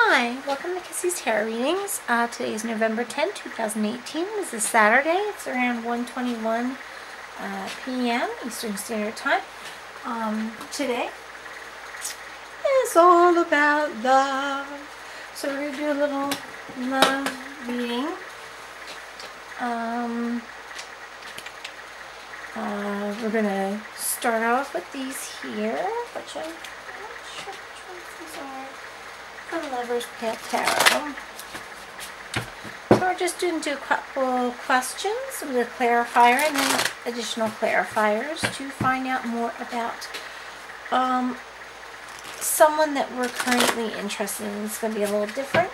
Hi, welcome to Kissy's Tarot Readings. Today is November 10, 2018. This is Saturday. It's around 1:21 p.m. Eastern Standard Time. Today is all about love. So we're going to do a little love reading. We're going to start off with these here, which I'm not sure which ones these are. The Lover's Pale Tarot. So we're just going to do a couple questions with a clarifier and then additional clarifiers to find out more about someone that we're currently interested in. It's going to be a little different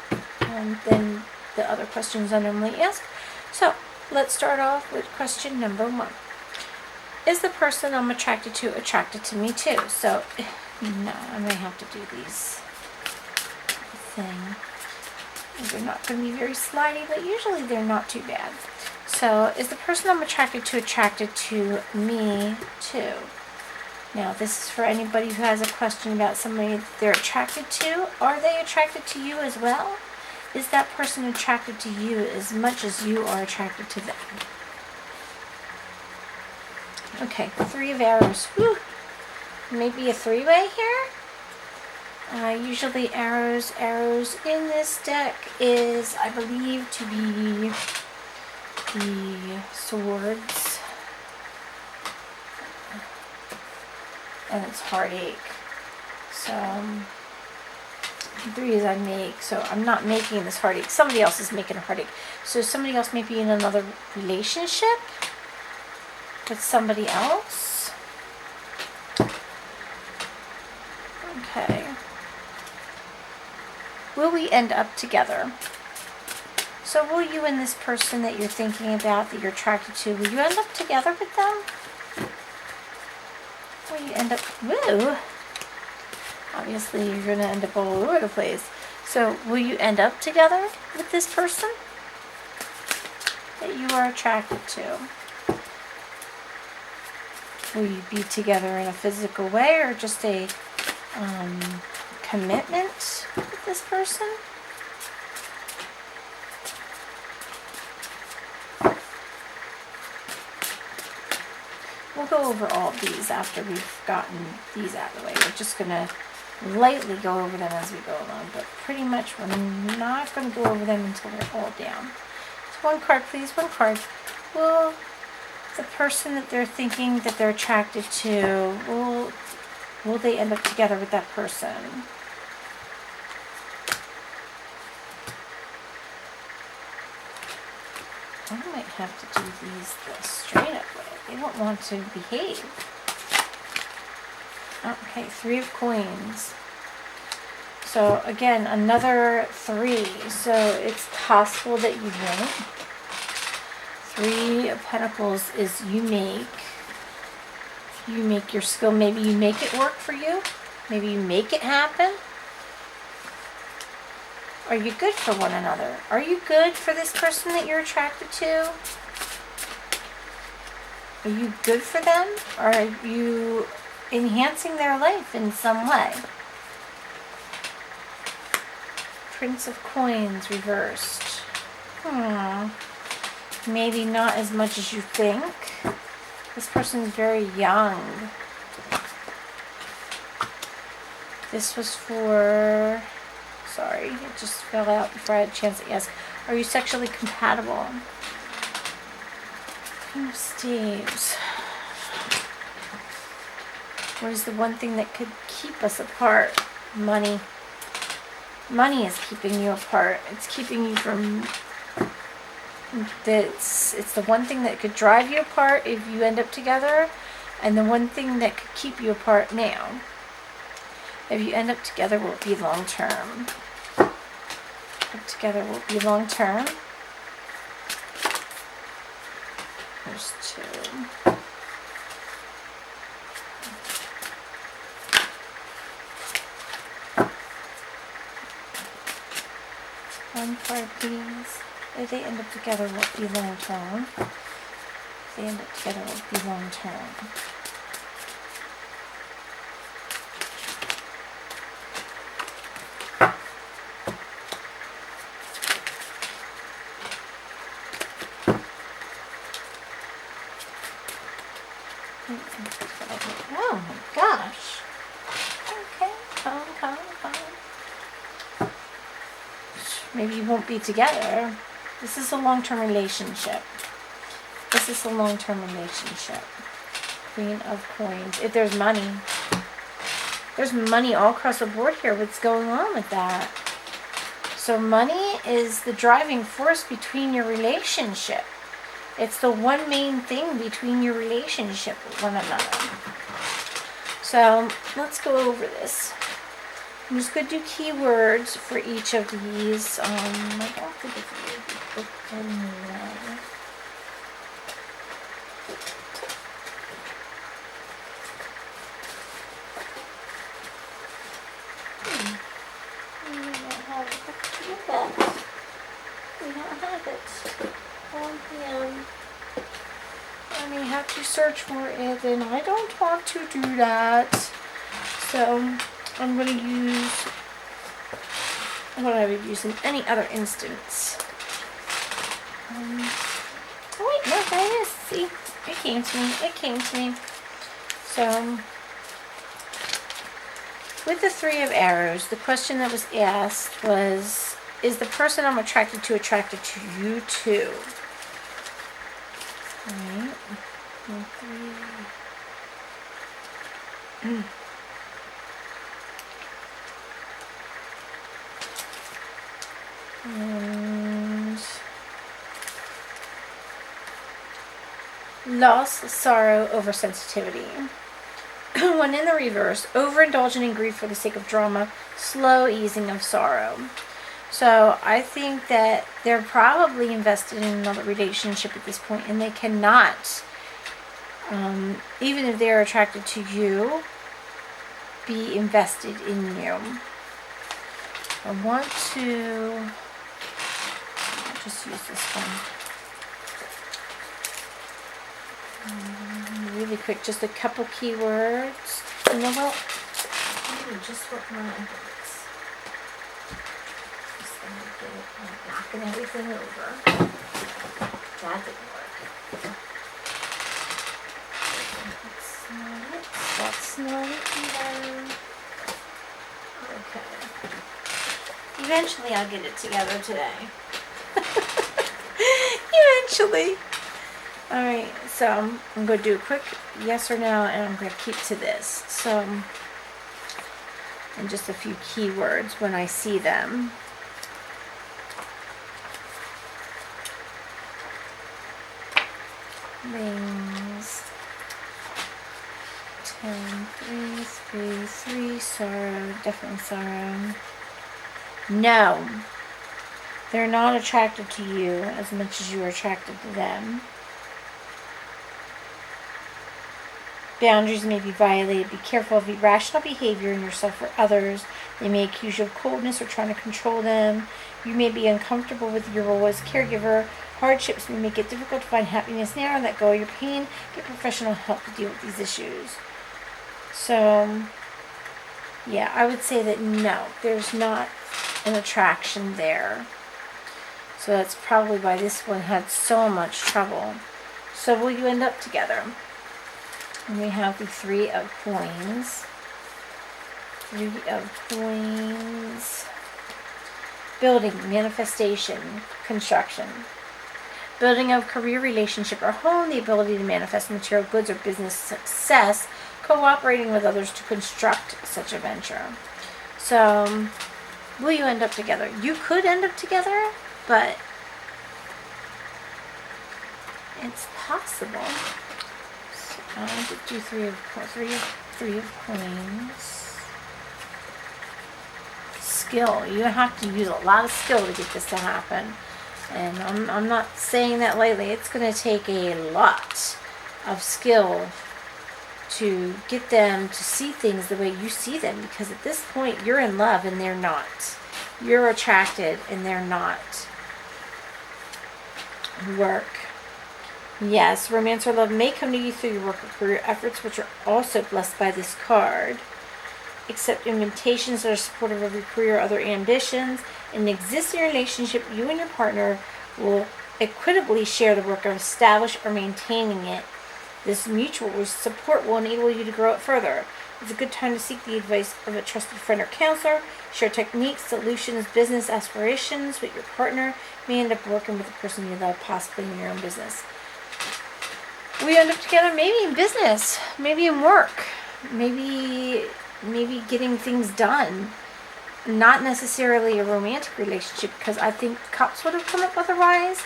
than the other questions I normally ask. So let's start off with question number 1. Is the person I'm attracted to me too? So, no, I may have to do these thing. They're not going to be very slidey, but usually they're not too bad. So, is the person I'm attracted to me too? Now, this is for anybody who has a question about somebody that they're attracted to. Are they attracted to you as well? Is that person attracted to you as much as you are attracted to them? Okay, 3 of arrows. Whew. Maybe a 3-way here. Usually arrows in this deck is, I believe, to be the swords. And it's heartache. So, 3s I make. So I'm not making this heartache. Somebody else is making a heartache. So somebody else may be in another relationship with somebody else. Okay. Will we end up together? So will you and this person that you're thinking about, that you're attracted to, will you end up together with them? Will you end up... Woo! Obviously, you're going to end up all over the place. So, will you end up together with this person that you are attracted to? Will you be together in a physical way or just a commitment with this person? We'll go over all of these after we've gotten these out of the way. We're just going to lightly go over them as we go along, but pretty much we're not going to go over them until they're all down. So 1 card, please. 1 card. Will the person that they're thinking that they're attracted to, will they end up together with that person? I might have to do these the straight up way. They don't want to behave. Okay, 3 of coins. So again, another 3. So it's possible that you won't. 3 of Pentacles is you make your skill. Maybe you make it work for you. Maybe you make it happen. Are you good for one another? Are you good for this person that you're attracted to? Are you good for them? Are you enhancing their life in some way? Prince of Coins reversed. Maybe not as much as you think. This person is very young. This was for... Sorry, it just fell out before I had a chance to ask. Are you sexually compatible? Queen of Staves. What is the one thing that could keep us apart? Money. Money is keeping you apart. It's keeping you from... It's the one thing that could drive you apart if you end up together, and the one thing that could keep you apart now. If you end up together, will it be long term? Together will it be long term? There's 2. One card, please. If they end up together, will it be long term? If they end up together, will it be long term? Maybe you won't be together. This is a long-term relationship. This is a long-term relationship. Queen of Coins. If there's money all across the board here. What's going on with that? So money is the driving force between your relationship. It's the one main thing between your relationship with one another. So let's go over this. I'm just going to do keywords for each of these. I don't think it's really booked anyway. We don't have it. Look at that. We don't have it. 1 p.m. I may have to search for it, and I don't want to do that. So I'm going to use what I would use in any other instance. Oh wait, no, there it is. See, it came to me. It came to me. So with the 3 of arrows, the question that was asked was, is the person I'm attracted to you too? Alright. 3. And loss, sorrow, oversensitivity. When in the reverse, overindulging in grief for the sake of drama, slow easing of sorrow. So I think that they're probably invested in another relationship at this point, and they cannot, even if they're attracted to you, be invested in you. I want to just use this one. Really quick, just a couple keywords. You know what? Just what my efforts. Just gonna get it, knocking everything over. That didn't work. That's not it either. Okay. Eventually I'll get it together today. Eventually. Alright, so I'm going to do a quick yes or no, and I'm going to keep to this. So, and just a few keywords when I see them. Wings. 10, 3, 3, 3, sorrow, definitely sorrow. No. They're not attracted to you as much as you are attracted to them. Boundaries may be violated. Be careful of irrational behavior in yourself or others. They may accuse you of coldness or trying to control them. You may be uncomfortable with your role as caregiver. Hardships may make it difficult to find happiness now. Let go of your pain. Get professional help to deal with these issues. So, yeah, I would say that no, there's not an attraction there. So that's probably why this one had so much trouble. So will you end up together? And we have the 3 of Coins. 3 of Coins. Building, manifestation, construction. Building of career, relationship, or home. The ability to manifest material goods or business success. Cooperating with others to construct such a venture. So, will you end up together? You could end up together, but it's possible. I could do 3 of Coins. Skill. You have to use a lot of skill to get this to happen. And I'm not saying that lightly. It's going to take a lot of skill to get them to see things the way you see them. Because at this point, you're in love and they're not. You're attracted and they're not. Work. Yes, romance or love may come to you through your work or career efforts, which are also blessed by this card. Accept invitations that are supportive of your career or other ambitions. In an existing relationship, you and your partner will equitably share the work of establishing or maintaining it. This mutual support will enable you to grow it further. It's a good time to seek the advice of a trusted friend or counselor. Share techniques, solutions, business aspirations with your partner. You may end up working with the person you love, possibly in your own business. We end up together maybe in business, maybe in work, maybe getting things done. Not necessarily a romantic relationship, because I think cups would have come up otherwise.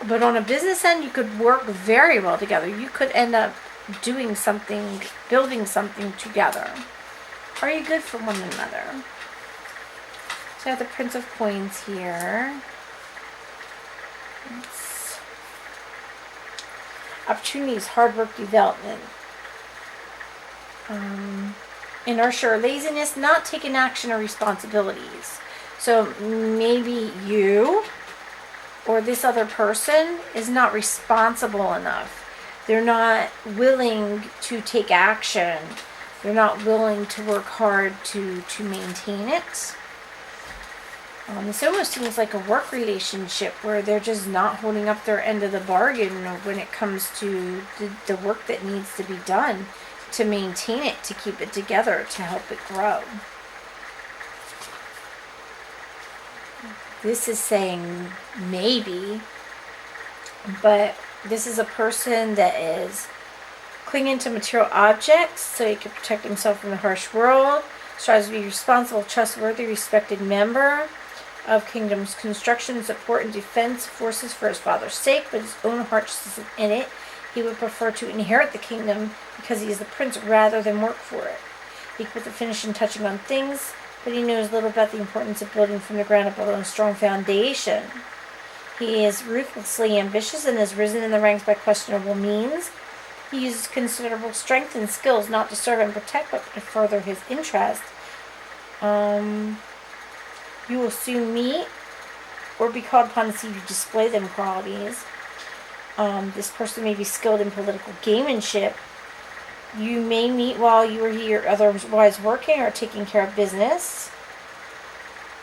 But on a business end, you could work very well together. You could end up doing something, building something together. Are you good for one another? So I have the Prince of Coins here. Opportunities, hard work, development. Inertia or laziness, not taking action or responsibilities. So maybe you or this other person is not responsible enough. They're not willing to take action. They're not willing to work hard to maintain it. This almost seems like a work relationship where they're just not holding up their end of the bargain when it comes to the work that needs to be done to maintain it, to keep it together, to help it grow. This is saying maybe, but this is a person that is clinging to material objects so he can protect himself from the harsh world, strives to be responsible, trustworthy, respected member of kingdom's construction, support, and defense forces for his father's sake, but his own heart just isn't in it. He would prefer to inherit the kingdom because he is the prince rather than work for it. He can put the finishing touching on things, but he knows little about the importance of building from the ground up on a strong foundation. He is ruthlessly ambitious and has risen in the ranks by questionable means. He uses considerable strength and skills not to serve and protect, but to further his interest. You will soon meet or be called upon to see you display them qualities. This person may be skilled in political gamemanship. You may meet while you are here otherwise working or taking care of business.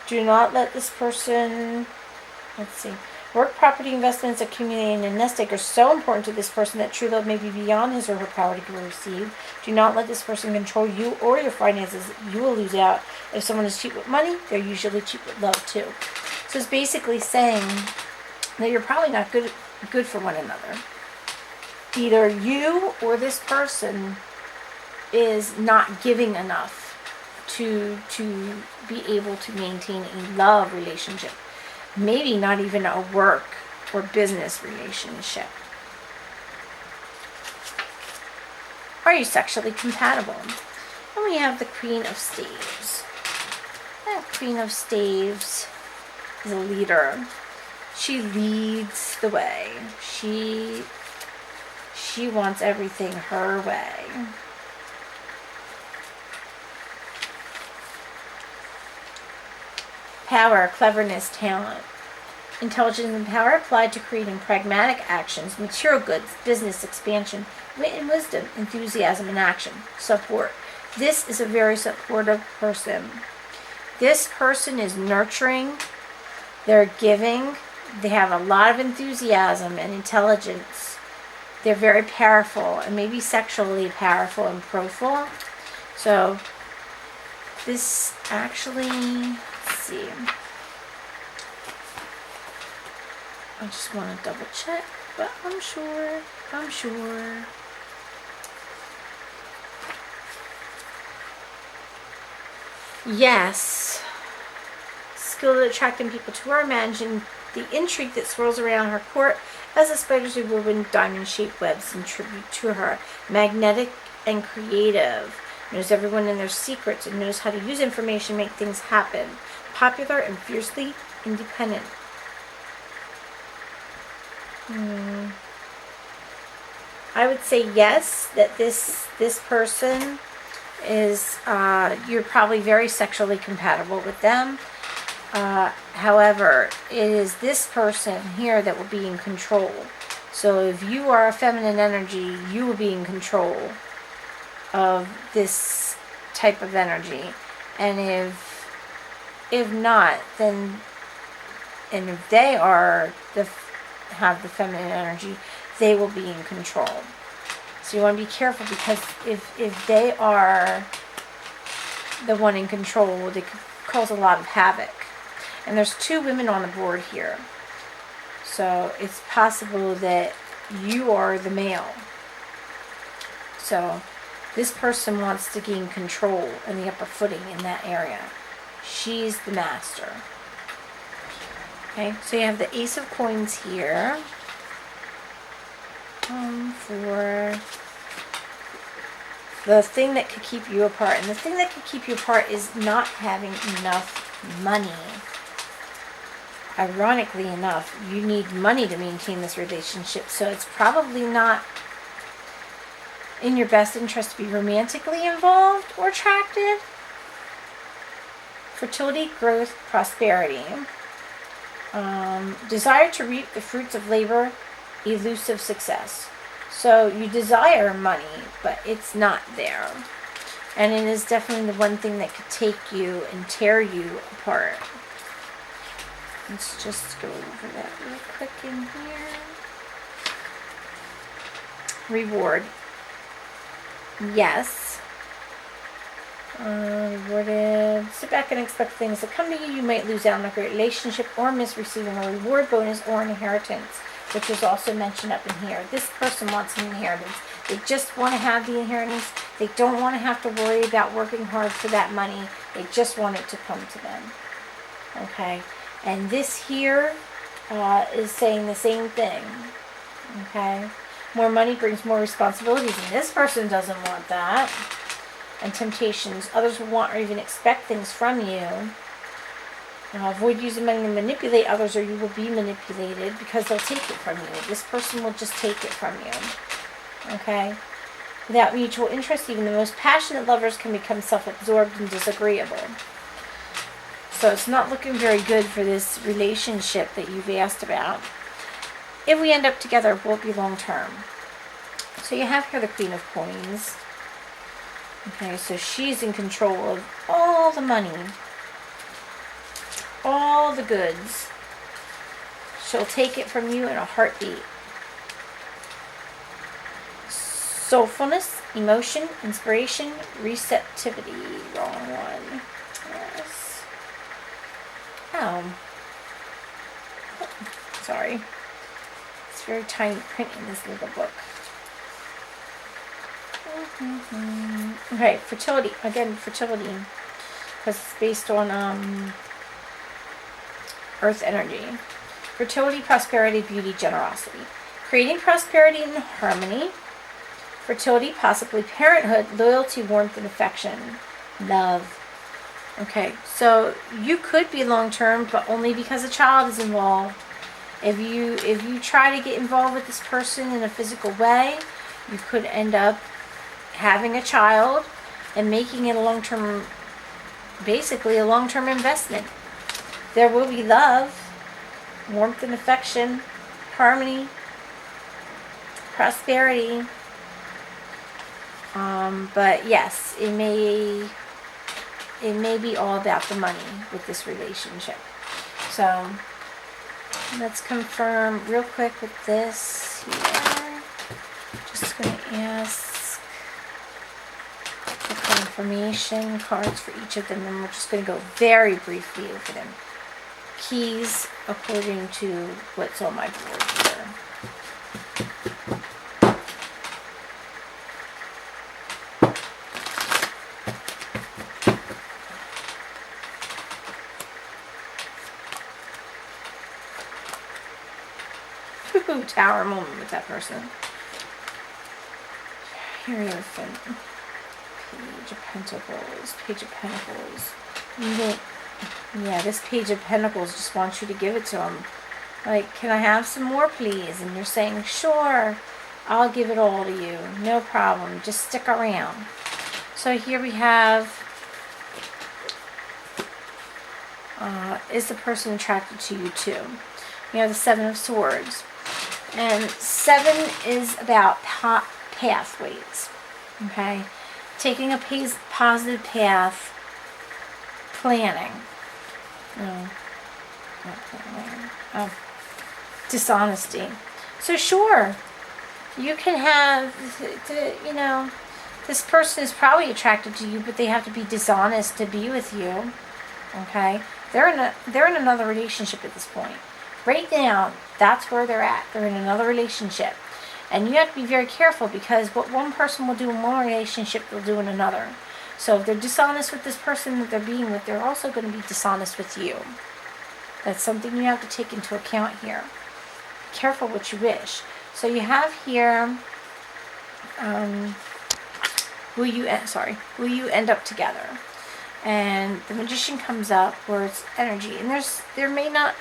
Do not let this person, work, property, investments, accumulating, and nest egg are so important to this person that true love may be beyond his or her power to receive. Do not let this person control you or your finances. You will lose out. If someone is cheap with money, they're usually cheap with love too. So it's basically saying that you're probably not good for one another. Either you or this person is not giving enough to be able to maintain a love relationship. Maybe not even a work or business relationship. Are you sexually compatible? And we have the Queen of Staves. That Queen of Staves is a leader. She leads the way. She wants everything her way. Power, cleverness, talent. Intelligence and power applied to creating pragmatic actions, material goods, business expansion, wit and wisdom, enthusiasm and action. Support. This is a very supportive person. This person is nurturing. They're giving. They have a lot of enthusiasm and intelligence. They're very powerful and maybe sexually powerful and profile. So this actually, let's see. I just want to double check, but I'm sure. Yes. Skilled at attracting people to her, managing the intrigue that swirls around her court as the spiders are woven diamond-shaped webs in tribute to her. Magnetic and creative. Knows everyone and their secrets and knows how to use information to make things happen. Popular and fiercely independent. I would say yes, that this person is, you're probably very sexually compatible with them. However, it is this person here that will be in control. So if you are a feminine energy, you will be in control of this type of energy. And if not, then, and if they are have the feminine energy, they will be in control. So you want to be careful, because if they are the one in control, they could cause a lot of havoc. And there's 2 women on the board here. So it's possible that you are the male. So this person wants to gain control and the upper footing in that area. She's the master. Okay, so you have the Ace of Coins here. For the thing that could keep you apart. And the thing that could keep you apart is not having enough money. Ironically enough, you need money to maintain this relationship, so it's probably not in your best interest to be romantically involved or attracted. Fertility, growth, prosperity. Desire to reap the fruits of labor, elusive success. So you desire money, but it's not there. And it is definitely the one thing that could take you and tear you apart. Let's just go over that real quick in here. Reward. Yes. Rewarded. Sit back and expect things to come to you. You might lose out on a great relationship or miss receiving a reward, bonus, or an inheritance, which was also mentioned up in here. This person wants an inheritance. They just want to have the inheritance. They don't want to have to worry about working hard for that money. They just want it to come to them. Okay? And this here is saying the same thing. Okay? More money brings more responsibilities, and this person doesn't want that. And temptations. Others will want or even expect things from you. Avoid using money to manipulate others, or you will be manipulated, because they'll take it from you. This person will just take it from you. Okay? Without mutual interest, even the most passionate lovers can become self-absorbed and disagreeable. So it's not looking very good for this relationship that you've asked about. If we end up together, it won't be long-term. So you have here the Queen of Coins. Okay, so she's in control of all the money, all the goods. She'll take it from you in a heartbeat. Soulfulness, emotion, inspiration, receptivity. Wrong one. Yes. Oh. Sorry. It's very tiny print in this little book. Okay, fertility. Again, fertility. Because it's based on earth energy. Fertility, prosperity, beauty, generosity. Creating prosperity and harmony. Fertility, possibly parenthood, loyalty, warmth, and affection. Love. Okay, so you could be long-term, but only because a child is involved. If you try to get involved with this person in a physical way, you could end up having a child and making it a long-term, basically a long-term investment. There will be love, warmth and affection, harmony, prosperity. But yes, it may be all about the money with this relationship. So let's confirm real quick with this here. Just going to ask the confirmation cards for each of them, and we're just going to go very briefly over them. Keys according to what's on my board here. Tower moment with that person. Hierophant. Page of Pentacles. Page of Pentacles. Yeah, this Page of Pentacles just wants you to give it to them. Like, can I have some more, please? And you're saying, sure, I'll give it all to you. No problem. Just stick around. So here we have, is the person attracted to you too? You have the Seven of Swords. And 7 is about pathways, okay? Taking a positive path, planning. No, not planning. Oh, dishonesty. So sure, You can have, this person is probably attracted to you, but they have to be dishonest to be with you. Okay? They're in another relationship at this point. Right now, that's where they're at. They're in another relationship. And you have to be very careful, because what one person will do in one relationship, they'll do in another. So if they're dishonest with this person that they're being with, they're also going to be dishonest with you. That's something you have to take into account here. Be careful what you wish. So you have here, will you end up together? And the Magician comes up where it's energy, and there may not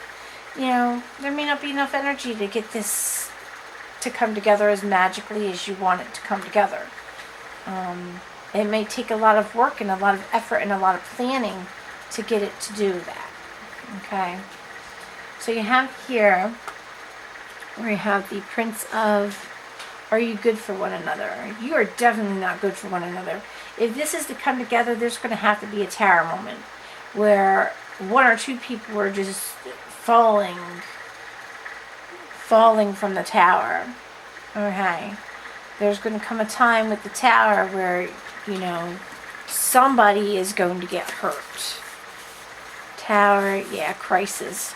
be enough energy to get this to come together as magically as you want it to come together. It may take a lot of work and a lot of effort and a lot of planning to get it to do that. Okay? So you have here, where you have the Prince of, are you good for one another? You are definitely not good for one another. If this is to come together, there's going to have to be a tower moment where one or two people are just falling from the tower. Okay. There's going to come a time with the tower where, somebody is going to get hurt. Tower, crisis.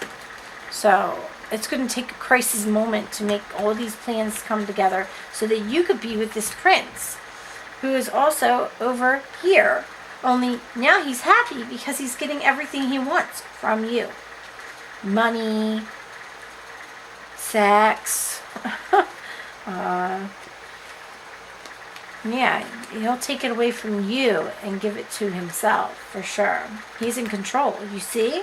So it's going to take a crisis moment to make all these plans come together so that you could be with this prince, who is also over here. Only now he's happy because he's getting everything he wants from you. Money, sex, he'll take it away from you and give it to himself, for sure. He's in control, you see?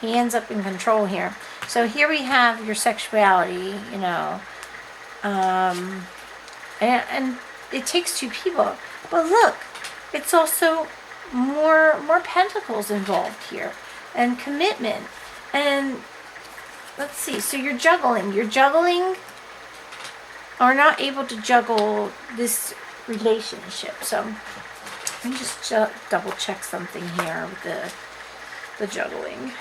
He ends up in control here. So here we have your sexuality, and it takes two people. But look, it's also more pentacles involved here, and commitment. And let's see, so you're juggling. Are not able to juggle this relationship. So let me just double check something here with the juggling.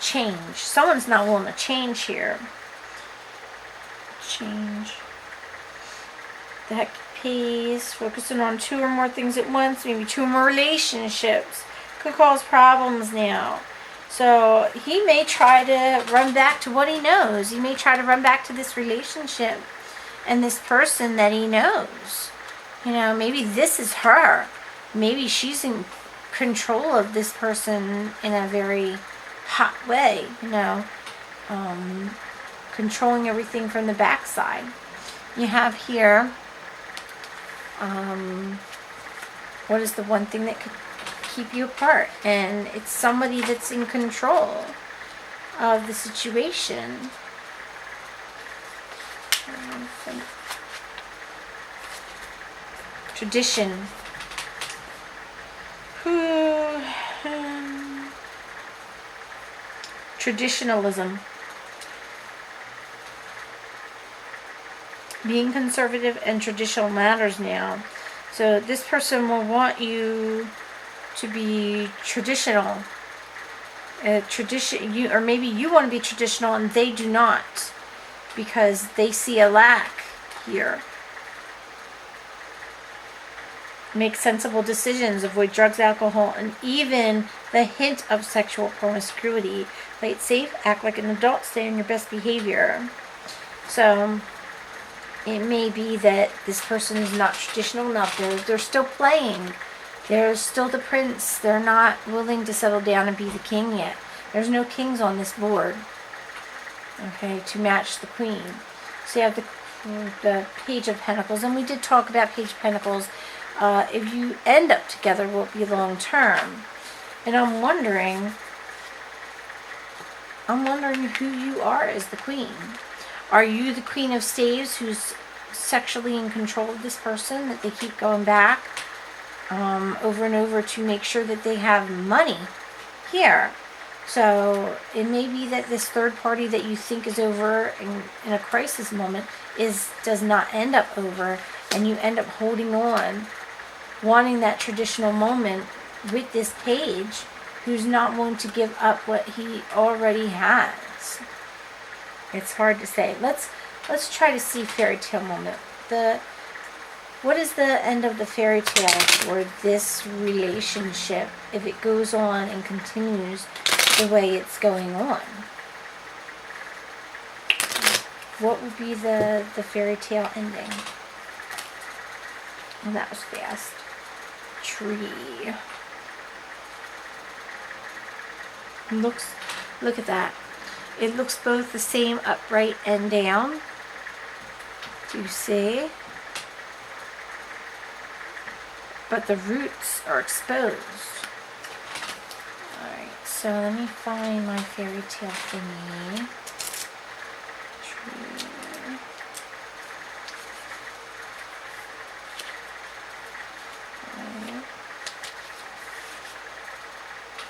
Change. Someone's not willing to change here. Change. The heck pays. Focusing on two or more things at once. Maybe two or more relationships. Could cause problems now. So he may try to run back to what he knows. He may try to run back to this relationship and this person that he knows. Maybe this is her. Maybe she's in control of this person in a very hot way, controlling everything from the backside. You have here, what is the one thing that could keep you apart? And it's somebody that's in control of the situation. Tradition. Traditionalism. Being conservative and traditional matters now. So this person will want you to be traditional. Or maybe you want to be traditional and they do not, because they see a lack here. Make sensible decisions, avoid drugs, alcohol, and even the hint of sexual promiscuity. Play it safe, act like an adult, stay on your best behavior. So it may be that this person is not traditional enough. They're still playing. They're still the prince. They're not willing to settle down and be the king yet. There's no kings on this board, okay, to match the queen. So you have the Page of Pentacles, and we did talk about Page of Pentacles. If you end up together, will it be long term? And I'm wondering who you are as the queen. Are you the Queen of Staves who's sexually in control of this person, that they keep going back over and over to make sure that they have money here? So it may be that this third party that you think is over in a crisis moment does not end up over, and you end up holding on, wanting that traditional moment with this page, who's not willing to give up what he already has. It's hard to say. Let's try to see fairy tale moment. What is the end of the fairy tale for this relationship if it goes on and continues the way it's going on? What would be the fairy tale ending? Oh, that was fast. Tree. Look at that. It looks both the same upright and down. Do you see? But the roots are exposed. Alright, so let me find my fairy tale thingy. Tree. Okay.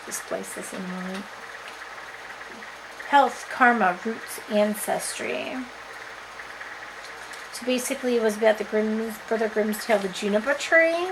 Displace this in a moment. Health, karma, roots, ancestry. So basically it was about the Brother Grimm's tale, the juniper tree.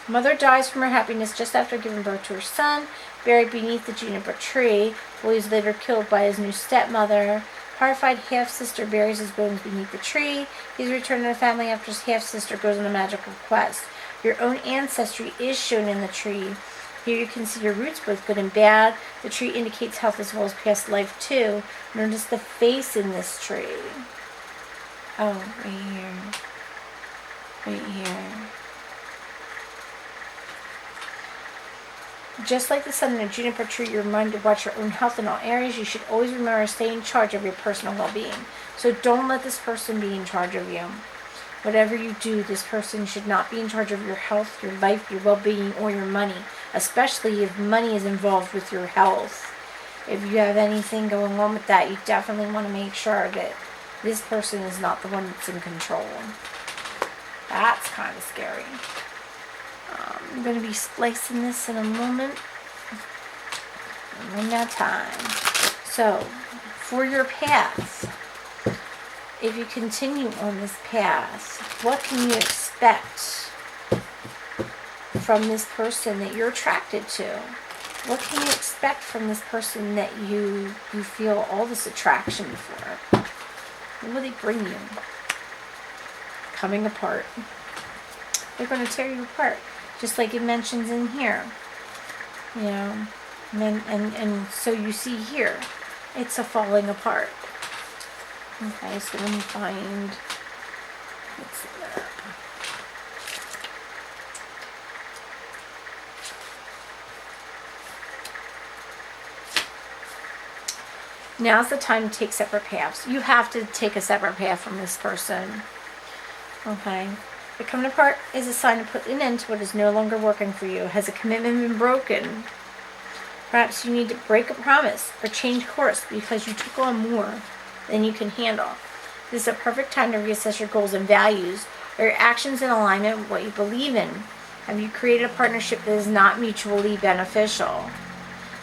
Mother dies from her happiness just after giving birth to her son, buried beneath the juniper tree. Boy is later killed by his new stepmother. Horrified half-sister buries his bones beneath the tree. He's returned to the family after his half-sister goes on a magical quest. Your own ancestry is shown in the tree. Here you can see your roots, both good and bad. The tree indicates health as well as past life too. Notice the face in this tree. Oh, right here. Right here. Just like the sun in a juniper tree, you're reminded to watch your own health in all areas. You should always remember to stay in charge of your personal well-being. So don't let this person be in charge of you. Whatever you do, this person should not be in charge of your health, your life, your well-being, or your money, especially if money is involved with your health. If you have anything going on with that, you definitely want to make sure that this person is not the one that's in control. That's kind of scary. I'm going to be splicing this in a moment. One more time. So, for your path, if you continue on this path, what can you expect from this person that you're attracted to? What can you expect from this person that you feel all this attraction for? What will they bring you? Coming apart. They're going to tear you apart. Just like it mentions in here. You know, and so you see here, it's a falling apart. Okay, so let me find, what's that? Now's the time to take separate paths. You have to take a separate path from this person. Okay. The coming apart is a sign to put an end to what is no longer working for you. Has a commitment been broken? Perhaps you need to break a promise or change course because you took on more than you can handle. This is a perfect time to reassess your goals and values. Are your actions in alignment with what you believe in? Have you created a partnership that is not mutually beneficial?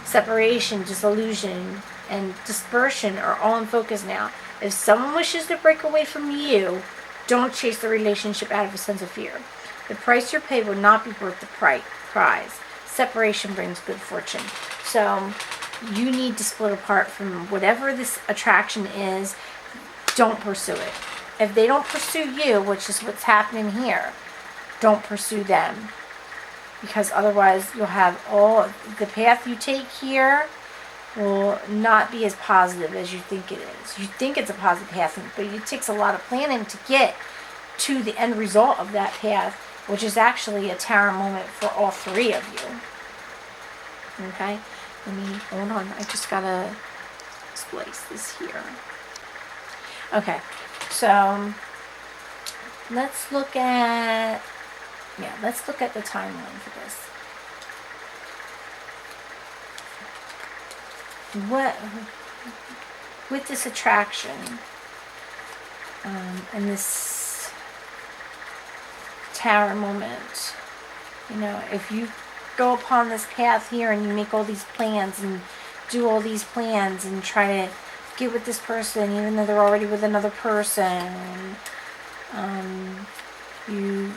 Separation, disillusion, and dispersion are all in focus now. If someone wishes to break away from you, don't chase the relationship out of a sense of fear. The price you pay will not be worth the prize. Separation brings good fortune. So you need to split apart from whatever this attraction is. Don't pursue it. If they don't pursue you, which is what's happening here, don't pursue them. Because otherwise you'll have all the path you take here will not be as positive as you think it is. You think it's a positive path, but it takes a lot of planning to get to the end result of that path, which is actually a tower moment for all three of you. Okay? Let me, hold on, I just gotta splice this here. Okay, so let's look at the timeline for this. What, with this attraction, and this tower moment, you know, if you go upon this path here and you make all these plans and do all these plans and try to get with this person even though they're already with another person, you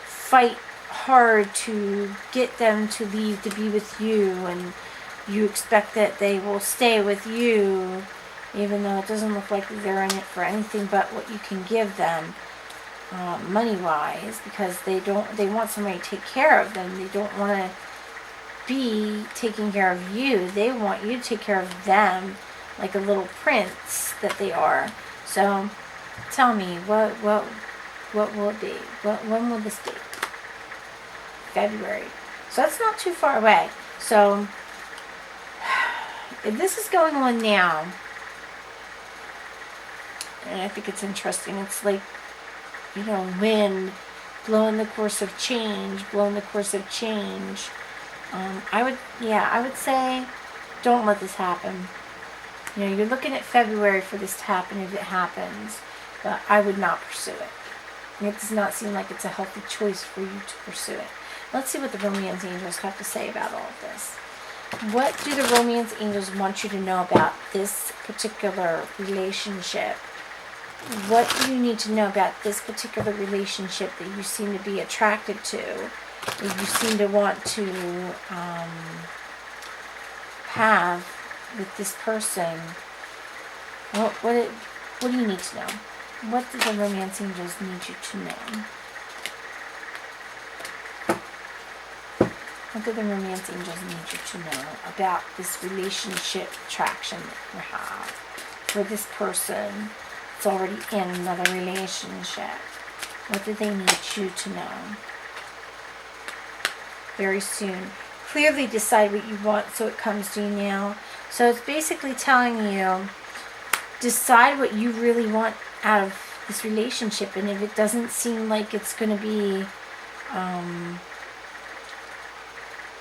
fight hard to get them to leave to be with you, and you expect that they will stay with you, even though it doesn't look like they're in it for anything but what you can give them, money-wise, because they want somebody to take care of them. They don't want to be taking care of you. They want you to take care of them like a little prince that they are. So tell me, what will it be? When will this be? February. So that's not too far away. So if this is going on now, and I think it's interesting, it's like, wind blowing the course of change, I would say don't let this happen. You're looking at February for this to happen if it happens, but I would not pursue it. It does not seem like it's a healthy choice for you to pursue it. Let's see what the romance angels have to say about all of this. What do the romance angels want you to know about this particular relationship? What do you need to know about this particular relationship that you seem to be attracted to, that you seem to want to have with this person? What do you need to know? What do the romance angels need you to know? What do the romance angels need you to know about this relationship attraction that you have for this person that's already in another relationship? What do they need you to know? Very soon. Clearly decide what you want so it comes to you now. So it's basically telling you, decide what you really want out of this relationship, and if it doesn't seem like it's going to be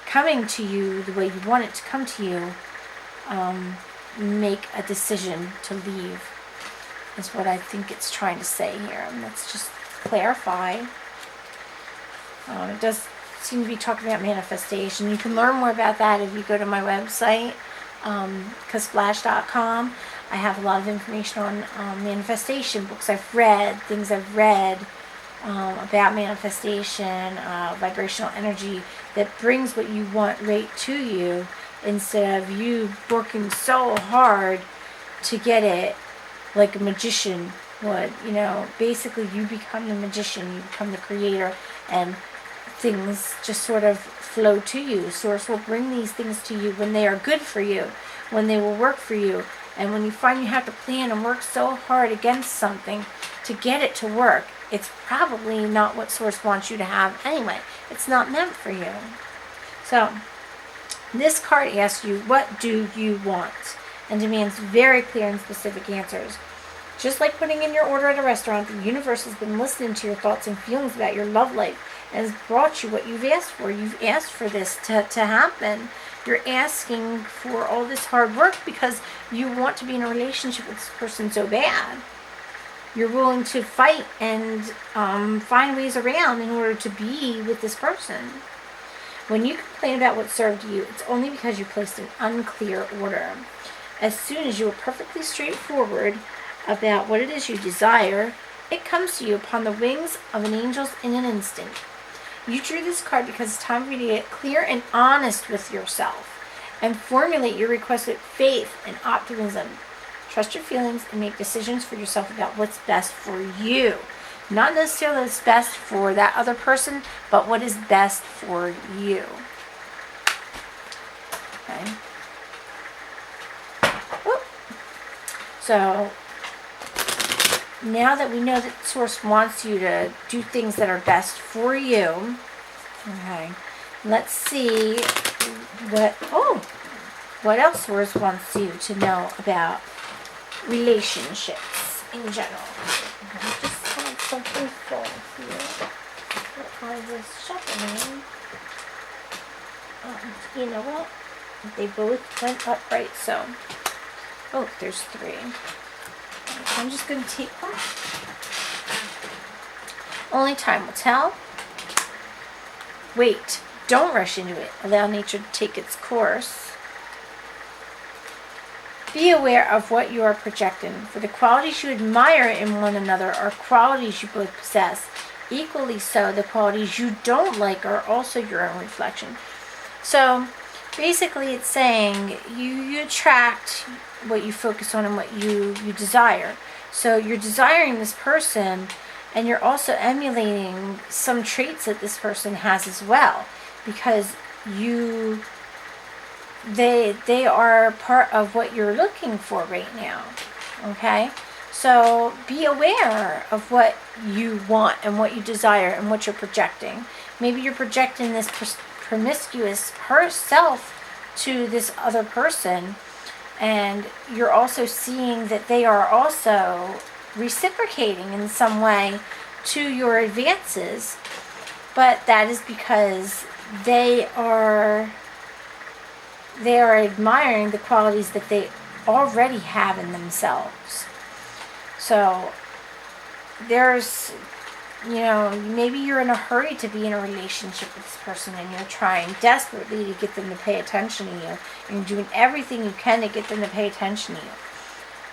coming to you the way you want it to come to you, make a decision to leave, is what I think it's trying to say here. And let's just clarify. It does seem to be talking about manifestation. You can learn more about that if you go to my website, cuzflash.com. I have a lot of information on manifestation, books I've read, things I've read about manifestation, vibrational energy that brings what you want right to you, instead of you working so hard to get it like a magician would. Basically you become the magician, you become the creator, and things just sort of flow to you. Source will bring these things to you when they are good for you, when they will work for you. And when you find you have to plan and work so hard against something to get it to work, it's probably not what Source wants you to have anyway. It's not meant for you. So this card asks you, what do you want? And demands very clear and specific answers. Just like putting in your order at a restaurant, the universe has been listening to your thoughts and feelings about your love life and has brought you what you've asked for. You've asked for this to happen. You're asking for all this hard work because you want to be in a relationship with this person so bad. You're willing to fight and find ways around in order to be with this person. When you complain about what served you, it's only because you placed an unclear order. As soon as you are perfectly straightforward about what it is you desire, it comes to you upon the wings of an angel in an instant. You drew this card because it's time for you to get clear and honest with yourself and formulate your request with faith and optimism. Trust your feelings and make decisions for yourself about what's best for you. Not necessarily what's best for that other person, but what is best for you. Okay. Whoop. So now that we know that Source wants you to do things that are best for you, okay, let's see what else Source wants you to know about relationships in general. I just had something full here that I was shuffling. You know what? They both went upright, so. Oh, there's 3. I'm just going to take one. Only time will tell. Wait. Don't rush into it. Allow nature to take its course. Be aware of what you are projecting, for the qualities you admire in one another are qualities you both possess. equally so, the qualities you don't like are also your own reflection. So basically it's saying you attract what you focus on and what you desire. So you're desiring this person, and you're also emulating some traits that this person has as well, because they are part of what you're looking for right now. Okay? So be aware of what you want and what you desire and what you're projecting. Maybe you're projecting this promiscuous self to this other person, and you're also seeing that they are also reciprocating in some way to your advances, but that is because they are admiring the qualities that they already have in themselves. So there's, maybe you're in a hurry to be in a relationship with this person, and you're trying desperately to get them to pay attention to you, and you're doing everything you can to get them to pay attention to you.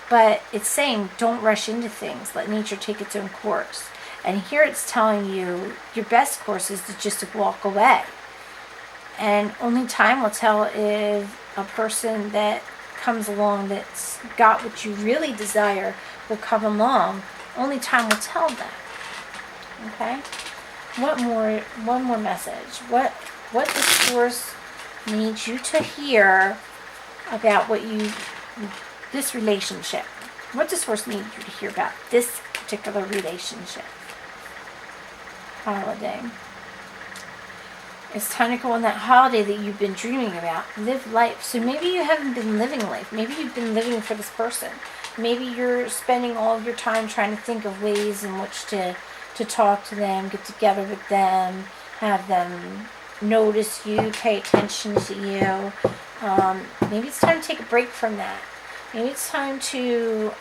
But it's saying, don't rush into things. Let nature take its own course. And here it's telling you your best course is to just walk away. And only time will tell if a person that comes along that's got what you really desire will come along. Only time will tell that. Okay? One more message. What the source needs you to hear about this relationship. What does source need you to hear about this particular relationship? Holiday. It's time to go on that holiday that you've been dreaming about. Live life. So maybe you haven't been living life. Maybe you've been living for this person. Maybe you're spending all of your time trying to think of ways in which to talk to them, get together with them, have them notice you, pay attention to you. Maybe it's time to take a break from that. Maybe it's time to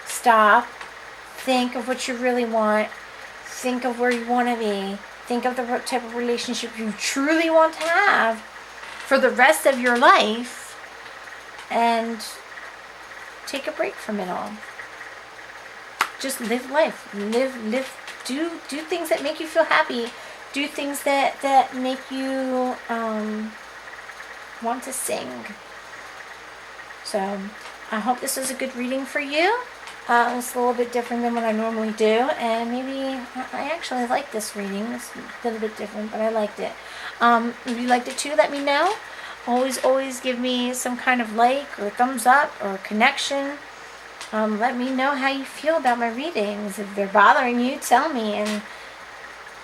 stop, think of what you really want, think of where you want to be, think of the type of relationship you truly want to have for the rest of your life, and take a break from it all. Just live life. Do things that make you feel happy. Do things that make you want to sing. So I hope this was a good reading for you. It's a little bit different than what I normally do, and maybe I actually like this reading. It's a little bit different, but I liked it. If you liked it too, let me know. Always give me some kind of like or thumbs up or connection. Let me know how you feel about my readings. If they're bothering you, tell me, and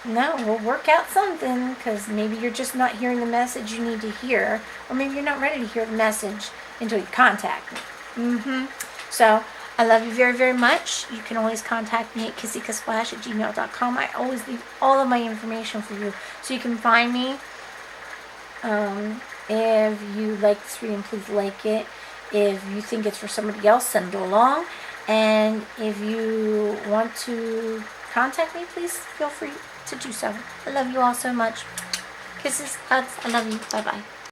we'll work out something, because maybe you're just not hearing the message you need to hear, or maybe you're not ready to hear the message until you contact me. So I love you very, very much. You can always contact me at kissikasplash@gmail.com. I always leave all of my information for you, so you can find me. If you like this reading, please like it. If you think it's for somebody else, send it along. And if you want to contact me, please feel free to do so. I love you all so much. Kisses, hugs. I love you. Bye-bye.